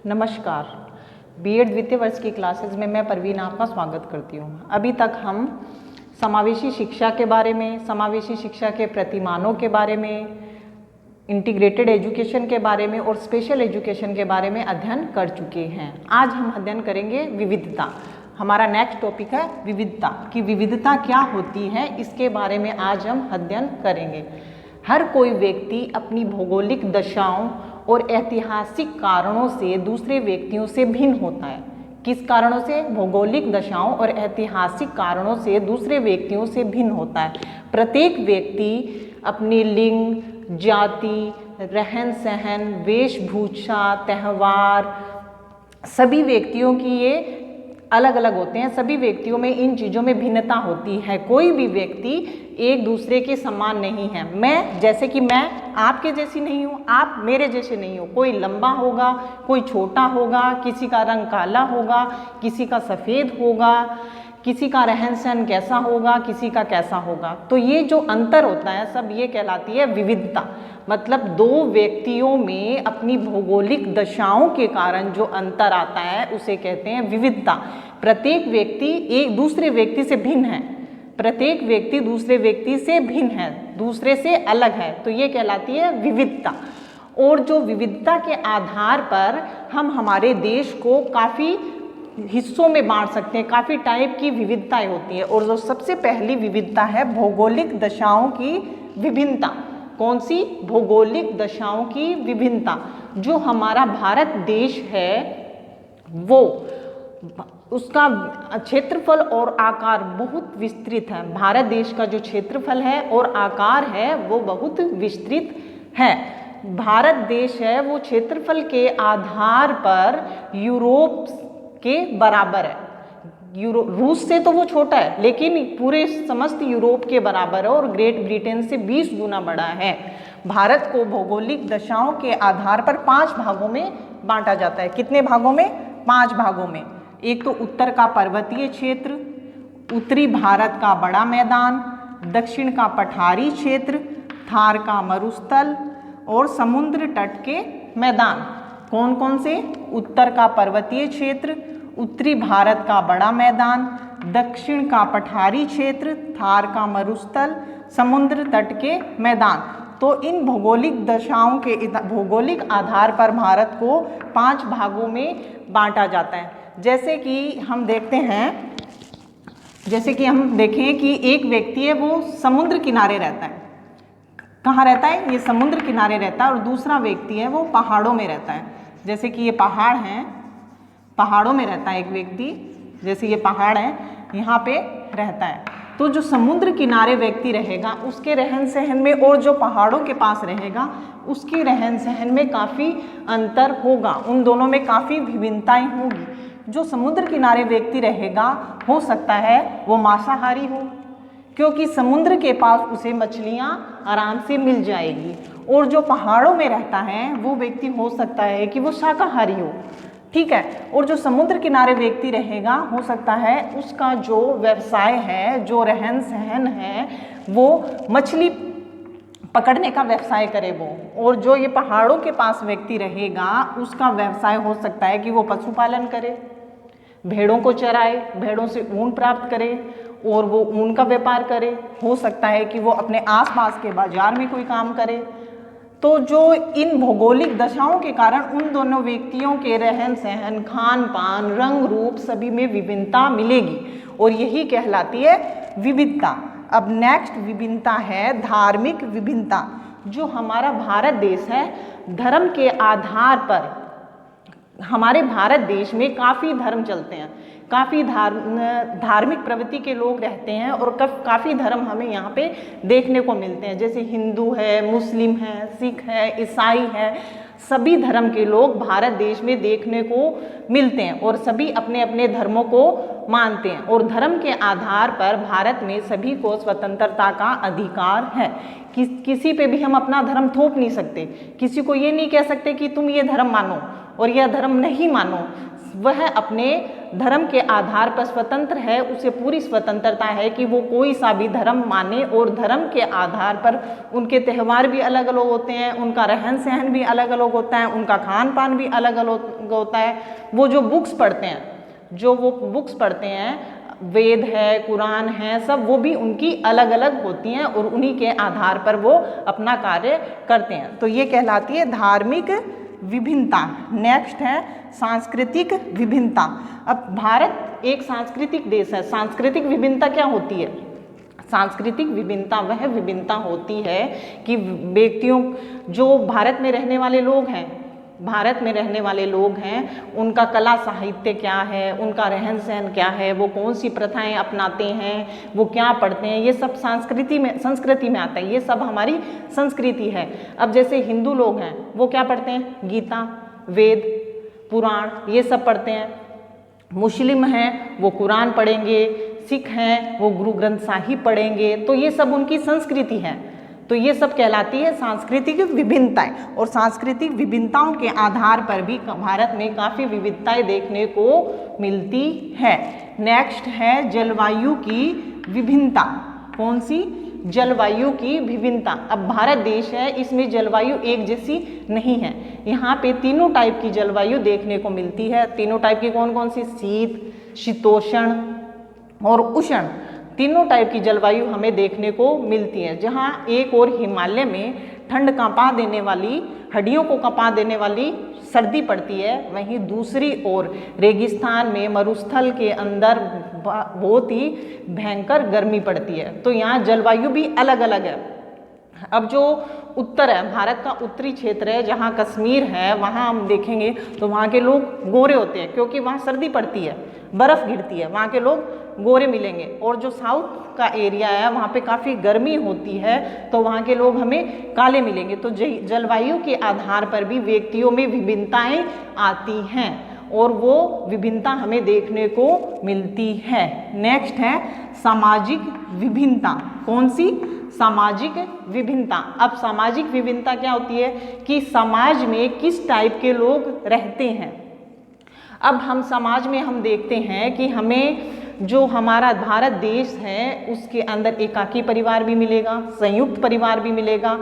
नमस्कार। बीएड द्वितीय वर्ष की क्लासेस में मैं परवीन आपका स्वागत करती हूँ। अभी तक हम समावेशी शिक्षा के बारे में, समावेशी शिक्षा के प्रतिमानों के बारे में, इंटीग्रेटेड एजुकेशन के बारे में और स्पेशल एजुकेशन के बारे में अध्ययन कर चुके हैं। आज हम अध्ययन करेंगे विविधता। हमारा नेक्स्ट टॉपिक है विविधता, कि विविधता क्या होती है, इसके बारे में आज हम अध्ययन करेंगे। हर कोई व्यक्ति अपनी भौगोलिक दशाओं और ऐतिहासिक कारणों से दूसरे व्यक्तियों से भिन्न होता है। किस कारणों से? भौगोलिक दशाओं और ऐतिहासिक कारणों से दूसरे व्यक्तियों से भिन्न होता है। प्रत्येक व्यक्ति अपनी लिंग, जाति, रहन सहन, वेशभूषा, त्यौहार, सभी व्यक्तियों की ये अलग अलग होते हैं। सभी व्यक्तियों में इन चीज़ों में भिन्नता होती है। कोई भी व्यक्ति एक दूसरे के समान नहीं है। मैं जैसे कि मैं आपके जैसी नहीं हूँ, आप मेरे जैसे नहीं हो। कोई लंबा होगा, कोई छोटा होगा, किसी का रंग काला होगा, किसी का सफ़ेद होगा, किसी का रहन सहन कैसा होगा, किसी का कैसा होगा। तो ये जो अंतर होता है सब ये कहलाती है विविधता। मतलब दो व्यक्तियों में अपनी भौगोलिक दशाओं के कारण जो अंतर आता है उसे कहते हैं विविधता। प्रत्येक व्यक्ति एक दूसरे व्यक्ति से भिन्न है। प्रत्येक व्यक्ति दूसरे व्यक्ति से भिन्न है, दूसरे से अलग है, तो ये कहलाती है विविधता। और जो विविधता के आधार पर हम हमारे देश को काफ़ी हिस्सों में बांट सकते हैं। काफ़ी टाइप की विविधताएं होती हैं। और जो सबसे पहली विविधता है भौगोलिक दशाओं की विभिन्नता। कौन सी? भौगोलिक दशाओं की विभिन्नता। जो हमारा भारत देश है वो उसका क्षेत्रफल और आकार बहुत विस्तृत है। भारत देश का जो क्षेत्रफल है और आकार है वो बहुत विस्तृत है। भारत देश है वो क्षेत्रफल के आधार पर यूरोप के बराबर है। रूस से तो वो छोटा है लेकिन पूरे समस्त यूरोप के बराबर है और ग्रेट ब्रिटेन से 20 गुना बड़ा है। भारत को भौगोलिक दशाओं के आधार पर 5 भागों में बांटा जाता है। कितने भागों में? 5 भागों में। एक तो उत्तर का पर्वतीय क्षेत्र, उत्तरी भारत का बड़ा मैदान, दक्षिण का पठारी क्षेत्र, थार का मरुस्थल और समुद्र तट के मैदान। कौन कौन से? उत्तर का पर्वतीय क्षेत्र, उत्तरी भारत का बड़ा मैदान, दक्षिण का पठारी क्षेत्र, थार का मरुस्थल, समुद्र तट के मैदान। तो इन भौगोलिक दशाओं के भौगोलिक आधार पर भारत को 5 भागों में बांटा जाता है। जैसे कि हम देखते हैं, जैसे कि हम देखें कि एक व्यक्ति है वो समुद्र किनारे रहता है। कहाँ रहता है? ये समुद्र किनारे रहता है। और दूसरा व्यक्ति है वो पहाड़ों में रहता है। जैसे कि ये पहाड़ हैं, पहाड़ों में रहता है एक व्यक्ति। जैसे ये पहाड़ है, यहाँ पे रहता है। तो जो समुद्र किनारे व्यक्ति रहेगा उसके रहन सहन में और जो पहाड़ों के पास रहेगा उसके रहन सहन में काफ़ी अंतर होगा। उन दोनों में काफ़ी विभिन्नताएं होगी। जो समुद्र किनारे व्यक्ति रहेगा हो सकता है वो मांसाहारी हो, क्योंकि समुद्र के पास उसे मछलियाँ आराम से मिल जाएगी। और जो पहाड़ों में रहता है वो व्यक्ति हो सकता है कि वो शाकाहारी हो, ठीक है। और जो समुद्र किनारे व्यक्ति रहेगा हो सकता है उसका जो व्यवसाय है, जो रहन सहन है, वो मछली पकड़ने का व्यवसाय करे वो। और जो ये पहाड़ों के पास व्यक्ति रहेगा उसका व्यवसाय हो सकता है कि वो पशुपालन करे, भेड़ों को चराए, भेड़ों से ऊन प्राप्त करे और वो ऊन का व्यापार करे। हो सकता है कि वो अपने आसपास के बाजार में कोई काम करे। तो जो इन भौगोलिक दशाओं के कारण उन दोनों व्यक्तियों के रहन सहन, खान पान, रंग रूप सभी में विभिन्नता मिलेगी और यही कहलाती है विविधता। अब नेक्स्ट विभिन्नता है धार्मिक विभिन्नता। जो हमारा भारत देश है, धर्म के आधार पर हमारे भारत देश में काफ़ी धर्म चलते हैं। काफ़ी धार्मिक प्रवृत्ति के लोग रहते हैं और काफ़ी धर्म हमें यहाँ पे देखने को मिलते हैं। जैसे हिंदू है, मुस्लिम है, सिख है, ईसाई है, सभी धर्म के लोग भारत देश में देखने को मिलते हैं और सभी अपने अपने धर्मों को मानते हैं। और धर्म के आधार पर भारत में सभी को स्वतंत्रता का अधिकार है। किसी पे भी हम अपना धर्म थोप नहीं सकते। किसी को ये नहीं कह सकते कि तुम ये धर्म मानो और यह धर्म नहीं मानो। वह अपने धर्म के आधार पर स्वतंत्र है, उसे पूरी स्वतंत्रता है कि वो कोई सा भी धर्म माने, और धर्म के आधार पर उनके त्यौहार भी अलग अलग होते हैं, उनका रहन सहन भी अलग अलग होता है, उनका खान पान भी अलग अलग होता है। वो जो बुक्स पढ़ते हैं, जो वो बुक्स पढ़ते हैं, वेद है, कुरान है, सब वो भी उनकी अलग अलग होती हैं और उन्हीं के आधार पर वो अपना कार्य करते हैं। तो ये कहलाती है धार्मिक विभिन्नता। नेक्स्ट है सांस्कृतिक विभिन्नता। अब भारत एक सांस्कृतिक देश है। सांस्कृतिक विभिन्नता क्या होती है? सांस्कृतिक विभिन्नता वह विभिन्नता होती है कि व्यक्तियों, जो भारत में रहने वाले लोग हैं, भारत में रहने वाले लोग हैं, उनका कला साहित्य क्या है, उनका रहन सहन क्या है, वो कौन सी प्रथाएं अपनाते हैं, वो क्या पढ़ते हैं, ये सब संस्कृति में आता है। ये सब हमारी संस्कृति है। अब जैसे हिंदू लोग हैं, वो क्या पढ़ते हैं? गीता, वेद, पुराण, ये सब पढ़ते हैं। मुस्लिम हैं, वो कुरान पढ़ेंगे। सिख हैं, वो गुरु ग्रंथ साहिब पढ़ेंगे। तो ये सब उनकी संस्कृति है। तो ये सब कहलाती है सांस्कृतिक विभिन्नताएं। और सांस्कृतिक विभिन्नताओं के आधार पर भी भारत में काफ़ी विविधताएं देखने को मिलती है। नेक्स्ट है जलवायु की विभिन्नता। कौन सी? जलवायु की विभिन्नता। अब भारत देश है, इसमें जलवायु एक जैसी नहीं है। यहाँ पे तीनों टाइप की जलवायु देखने को मिलती है। तीनों टाइप की कौन कौन सी? शीत, शीतोष्ण और उष्ण। तीनों टाइप की जलवायु हमें देखने को मिलती है। जहाँ एक और हिमालय में ठंड कांपा देने वाली, हड्डियों को कांपा देने वाली सर्दी पड़ती है, वहीं दूसरी ओर रेगिस्तान में, मरुस्थल के अंदर बहुत ही भयंकर गर्मी पड़ती है। तो यहाँ जलवायु भी अलग अलग है। अब जो उत्तर है, भारत का उत्तरी क्षेत्र है, जहाँ कश्मीर है, वहाँ हम देखेंगे तो वहाँ के लोग गोरे होते हैं, क्योंकि वहाँ सर्दी पड़ती है, बर्फ़ गिरती है, वहाँ के लोग गोरे मिलेंगे। और जो साउथ का एरिया है, वहाँ पे काफ़ी गर्मी होती है, तो वहाँ के लोग हमें काले मिलेंगे। तो जलवायु के आधार पर भी व्यक्तियों में विभिन्नताएं आती हैं और वो विभिन्नता हमें देखने को मिलती है। नेक्स्ट है सामाजिक विभिन्नता। कौन सी? सामाजिक विभिन्नता। अब सामाजिक विभिन्नता क्या होती है कि समाज में किस टाइप के लोग रहते हैं। अब हम समाज में हम देखते हैं कि हमें जो हमारा भारत देश है, उसके अंदर एकाकी परिवार भी मिलेगा, संयुक्त परिवार भी मिलेगा,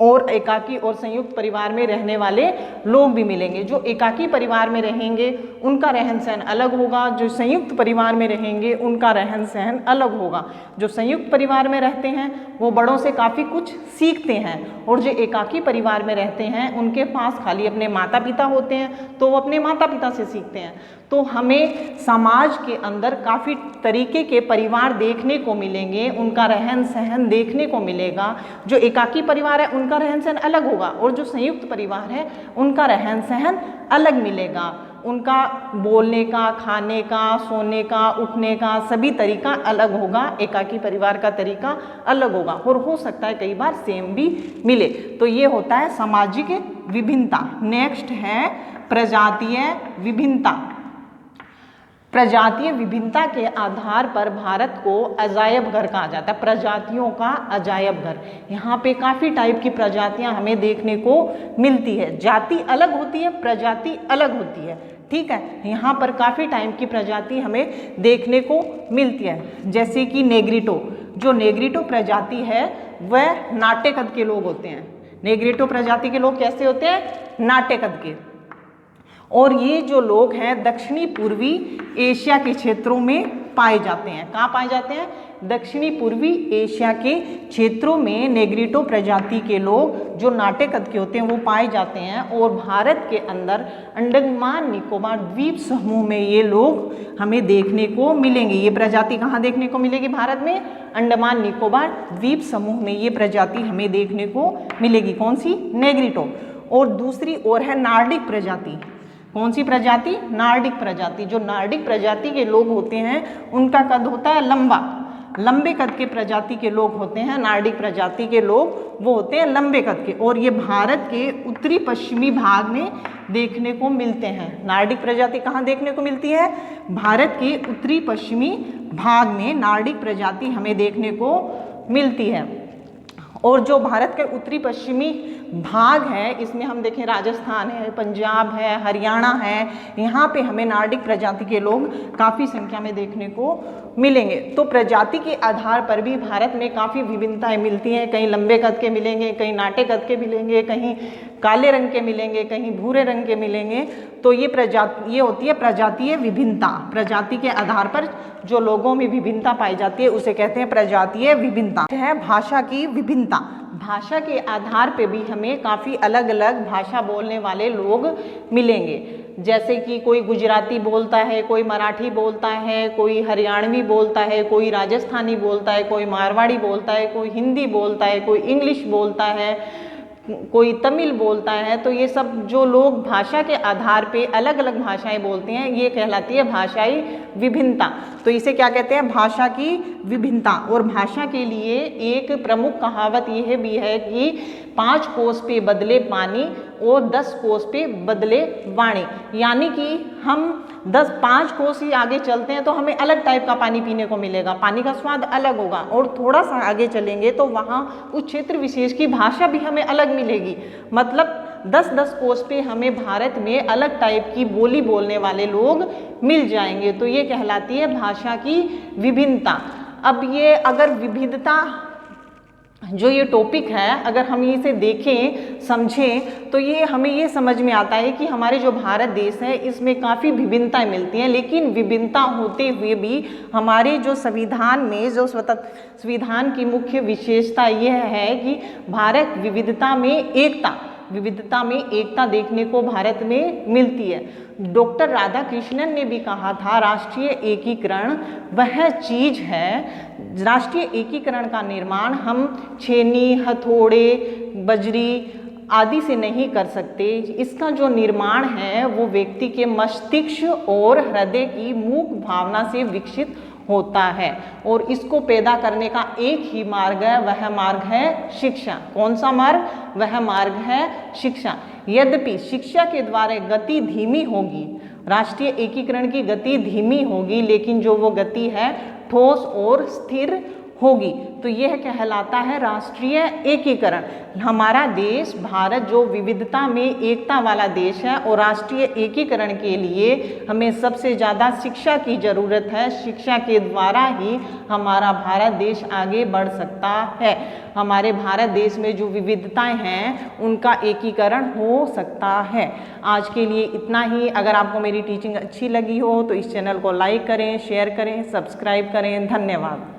और एकाकी और संयुक्त परिवार में रहने वाले लोग भी मिलेंगे। जो एकाकी परिवार में रहेंगे उनका रहन सहन अलग होगा, जो संयुक्त परिवार में रहेंगे उनका रहन सहन अलग होगा। जो संयुक्त परिवार में रहते हैं वो बड़ों से काफ़ी कुछ सीखते हैं, और जो एकाकी परिवार में रहते हैं उनके पास खाली अपने माता पिता होते हैं, तो वो अपने माता पिता से सीखते हैं। तो हमें समाज के अंदर काफ़ी तरीके के परिवार देखने को मिलेंगे, उनका रहन सहन देखने को मिलेगा। जो एकाकी परिवार है उनका रहन सहन अलग होगा, और जो संयुक्त परिवार है उनका रहन सहन अलग मिलेगा। उनका बोलने का, खाने का, सोने का, उठने का सभी तरीका अलग होगा। एकाकी परिवार का तरीका अलग होगा, और हो सकता है कई बार सेम भी मिले। तो ये होता है सामाजिक विभिन्नता। नेक्स्ट है प्रजातीय विभिन्नता। प्रजातीय विभिन्नता के आधार पर भारत को अजायब घर कहा जाता है। प्रजातियों का अजायब घर। यहाँ पे काफ़ी टाइप की प्रजातियाँ हमें देखने को मिलती है। जाति अलग होती है, प्रजाति अलग होती है, ठीक है। यहाँ पर काफ़ी टाइप की प्रजाति हमें देखने को मिलती है, जैसे कि नेग्रिटो। जो नेग्रिटो प्रजाति है वह नाट्य कद के लोग होते हैं। नेग्रिटो प्रजाति के लोग कैसे होते हैं? नाट्य कद के। और ये जो लोग हैं दक्षिणी पूर्वी एशिया के क्षेत्रों में पाए जाते हैं। कहाँ पाए जाते हैं? दक्षिणी पूर्वी एशिया के क्षेत्रों में नेग्रिटो प्रजाति के लोग जो नाट्य कद के होते हैं वो पाए जाते हैं। और भारत के अंदर अंडमान निकोबार द्वीप समूह में ये लोग हमें देखने को मिलेंगे। ये प्रजाति कहाँ देखने को मिलेगी? भारत में अंडमान निकोबार द्वीप समूह में ये प्रजाति हमें देखने को मिलेगी। कौन सी? नेग्रिटो। और दूसरी ओर है नार्डिक प्रजाति। कौन सी प्रजाति? नार्डिक प्रजाति। जो नार्डिक प्रजाति के लोग होते हैं उनका कद होता है लंबा। लंबे कद के प्रजाति के लोग होते हैं नार्डिक प्रजाति के लोग, वो होते हैं लंबे कद के। और ये भारत के उत्तरी पश्चिमी भाग में देखने को मिलते हैं। नार्डिक प्रजाति कहाँ देखने को मिलती है? भारत के उत्तरी पश्चिमी भाग में नार्डिक प्रजाति हमें देखने को मिलती है। और जो भारत के उत्तरी पश्चिमी भाग है, इसमें हम देखें राजस्थान है, पंजाब है, हरियाणा है, यहाँ पे हमें नार्डिक प्रजाति के लोग काफ़ी संख्या में देखने को मिलेंगे। तो प्रजाति के आधार पर भी भारत में काफ़ी विभिन्नताएं मिलती हैं। कहीं लंबे कद के मिलेंगे, कहीं नाटे कद के मिलेंगे, कहीं काले रंग के मिलेंगे, कहीं भूरे रंग के मिलेंगे। तो ये होती है प्रजातीय विभिन्नता। प्रजाति के आधार पर जो लोगों में विभिन्नता पाई जाती है उसे कहते हैं प्रजातीय विभिन्नता। है भाषा की विभिन्नता। भाषा के आधार पे भी हमें काफ़ी अलग अलग भाषा बोलने वाले लोग मिलेंगे। जैसे कि कोई गुजराती बोलता है, कोई मराठी बोलता है, कोई हरियाणवी बोलता है, कोई राजस्थानी बोलता है, कोई मारवाड़ी बोलता है, कोई हिंदी बोलता है, कोई इंग्लिश बोलता है, कोई तमिल बोलता है। तो ये सब जो लोग भाषा के आधार पे अलग अलग भाषाएं बोलते हैं, ये कहलाती है भाषाई विभिन्नता। तो इसे क्या कहते हैं? भाषा की विभिन्नता। और भाषा के लिए एक प्रमुख कहावत यह भी है कि 5 कोस पे बदले पानी और 10 कोस पे बदले वाणी। यानी कि हम 5 कोस ही आगे चलते हैं तो हमें अलग टाइप का पानी पीने को मिलेगा, पानी का स्वाद अलग होगा। और थोड़ा सा आगे चलेंगे तो वहाँ उस क्षेत्र विशेष की भाषा भी हमें अलग मिलेगी। मतलब 10-10 कोस पे हमें भारत में अलग टाइप की बोली बोलने वाले लोग मिल जाएंगे। तो ये कहलाती है भाषा की विभिन्नता। अब ये अगर विविधता जो ये टॉपिक है, अगर हम इसे देखें समझें तो ये हमें ये समझ में आता है कि हमारे जो भारत देश है इसमें काफ़ी विभिन्नताएं मिलती हैं। लेकिन विभिन्नता होते हुए भी हमारे जो संविधान में जो संविधान की मुख्य विशेषता यह है कि भारत विविधता में एकता देखने को भारत में मिलती है। डॉक्टर राधाकृष्णन ने भी कहा था, राष्ट्रीय एकीकरण वह चीज है, राष्ट्रीय एकीकरण का निर्माण हम छेनी, हथौड़े, बजरी आदि से नहीं कर सकते। इसका जो निर्माण है वो व्यक्ति के मस्तिष्क और हृदय की मूक भावना से विकसित होता है। और इसको पैदा करने का एक ही मार्ग है, वह मार्ग है शिक्षा। कौन सा मार्ग? वह मार्ग है शिक्षा। यद्यपि शिक्षा के द्वारा गति धीमी होगी, राष्ट्रीय एकीकरण की गति धीमी होगी, लेकिन जो वो गति है ठोस और स्थिर होगी। तो यह कहलाता है राष्ट्रीय एकीकरण। हमारा देश भारत जो विविधता में एकता वाला देश है, और राष्ट्रीय एकीकरण के लिए हमें सबसे ज़्यादा शिक्षा की ज़रूरत है। शिक्षा के द्वारा ही हमारा भारत देश आगे बढ़ सकता है। हमारे भारत देश में जो विविधताएं हैं उनका एकीकरण हो सकता है। आज के लिए इतना ही। अगर आपको मेरी टीचिंग अच्छी लगी हो तो इस चैनल को लाइक करें, शेयर करें, सब्सक्राइब करें। धन्यवाद।